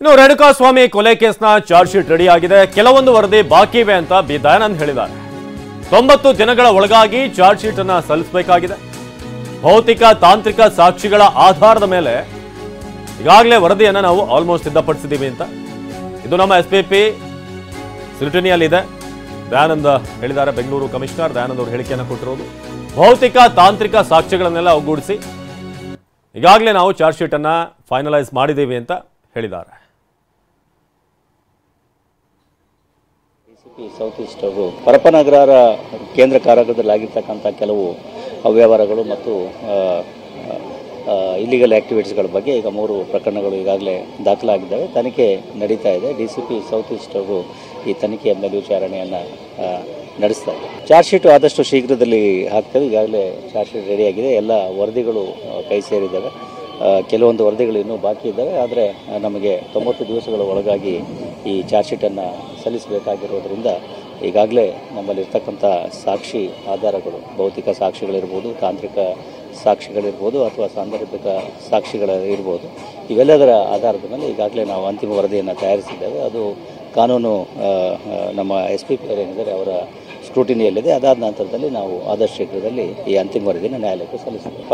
ಇನ್ನು ರೇಣುಕಾಸ್ವಾಮಿ ಕೊಲೆ ಕೇಸ್ನ ಚಾರ್ಜ್ ಶೀಟ್ ರೆಡಿ ಆಗಿದೆ. ಕೆಲವೊಂದು ವರದಿ ಬಾಕಿ ಇವೆ ಅಂತ ಬಿ ದಯಾನಂದ್ ಹೇಳಿದ್ದಾರೆ. 90 ದಿನಗಳ ಒಳಗಾಗಿ ಚಾರ್ಜ್ ಶೀಟ್ ಅನ್ನ ಸಲ್ಲಿಸಬೇಕಾಗಿದೆ. ಭೌತಿಕ ತಾಂತ್ರಿಕ ಸಾಕ್ಷಿಗಳ ಆಧಾರದ ಮೇಲೆ ಈಗಾಗಲೇ ವರದಿಯನ್ನು ನಾವು ಆಲ್ಮೋಸ್ಟ್ ಸಿದ್ಧಪಡಿಸಿದ್ದೀವಿ ಅಂತ ಇದು ನಮ್ಮ SPP ಸ್ಕ್ರೂಟಿನಿಯಲ್ಲಿದೆ. ದಯಾನಂದ್ ಹೇಳಿದ್ದಾರೆ. ಬೆಂಗಳೂರು ಕಮಿಷನರ್ ದಯಾನಂದ್ ಅವರು ಹೇಳಿಕೆಯನ್ನು ಕೊಟ್ಟಿರೋದು ಭೌತಿಕ ತಾಂತ್ರಿಕ ಸಾಕ್ಷ್ಯಗಳನ್ನೆಲ್ಲ ಒಗ್ಗೂಡಿಸಿ ಈಗಾಗಲೇ ನಾವು ಚಾರ್ಜ್ ಶೀಟ್ ಅನ್ನ ಫೈನಲೈಸ್ ಮಾಡಿದ್ದೀವಿ ಅಂತ ಹೇಳಿದ್ದಾರೆ. ಸೌತ್ ಈಸ್ಟ್ ಅವರು ಪರಪ್ಪನಗರ ಕೇಂದ್ರ ಕಾರಾಗೃಹದಲ್ಲಾಗಿರ್ತಕ್ಕಂಥ ಕೆಲವು ಅವ್ಯವಹಾರಗಳು ಮತ್ತು ಇಲ್ಲಿಗಲ್ ಆ್ಯಕ್ಟಿವಿಟೀಸ್ಗಳ ಬಗ್ಗೆ ಈಗ 3 ಪ್ರಕರಣಗಳು ಈಗಾಗಲೇ ದಾಖಲಾಗಿದ್ದಾವೆ. ತನಿಖೆ ನಡೀತಾ ಇದೆ. DCP ಸೌತ್ ಈಸ್ಟ್ ಅವರು ಈ ತನಿಖೆಯ ಮೇಲ್ವಿಚಾರಣೆಯನ್ನು ನಡೆಸ್ತಾ ಇದೆ. ಚಾರ್ಜ್ ಶೀಟು ಆದಷ್ಟು ಶೀಘ್ರದಲ್ಲಿ ಹಾಕ್ತೇವೆ. ಈಗಾಗಲೇ ಚಾರ್ಜ್ ಶೀಟ್ ರೆಡಿಯಾಗಿದೆ. ಎಲ್ಲ ವರದಿಗಳು ಕೈ ಸೇರಿದ್ದಾವೆ. ಕೆಲವೊಂದು ವರದಿಗಳು ಇನ್ನೂ ಬಾಕಿ ಇದ್ದಾವೆ. ಆದರೆ ನಮಗೆ 90 ದಿವಸಗಳ ಒಳಗಾಗಿ ಈ ಚಾರ್ಜ್ ಶೀಟನ್ನು ಸಲ್ಲಿಸಬೇಕಾಗಿರೋದ್ರಿಂದ ಈಗಾಗಲೇ ನಮ್ಮಲ್ಲಿರ್ತಕ್ಕಂಥ ಸಾಕ್ಷಿ ಆಧಾರಗಳು, ಭೌತಿಕ ಸಾಕ್ಷಿಗಳಿರ್ಬೋದು, ತಾಂತ್ರಿಕ ಸಾಕ್ಷಿಗಳಿರ್ಬೋದು ಅಥವಾ ಸಾಂದರ್ಭಿಕ ಸಾಕ್ಷಿಗಳಿರ್ಬೋದು, ಇವೆಲ್ಲದರ ಆಧಾರದ ಮೇಲೆ ಈಗಾಗಲೇ ನಾವು ಅಂತಿಮ ವರದಿಯನ್ನು ತಯಾರಿಸಿದ್ದೇವೆ. ಅದು ಕಾನೂನು ನಮ್ಮ SPP ಏನಿದ್ದಾರೆ ಅವರ ಸ್ಕ್ರೂಟಿನಿಯಲ್ಲಿದೆ. ಅದಾದ ನಂತರದಲ್ಲಿ ನಾವು ಆದಷ್ಟು ಶೀಘ್ರದಲ್ಲಿ ಈ ಅಂತಿಮ ವರದಿಯನ್ನು ನ್ಯಾಯಾಲಯಕ್ಕೆ ಸಲ್ಲಿಸ್ತೇವೆ.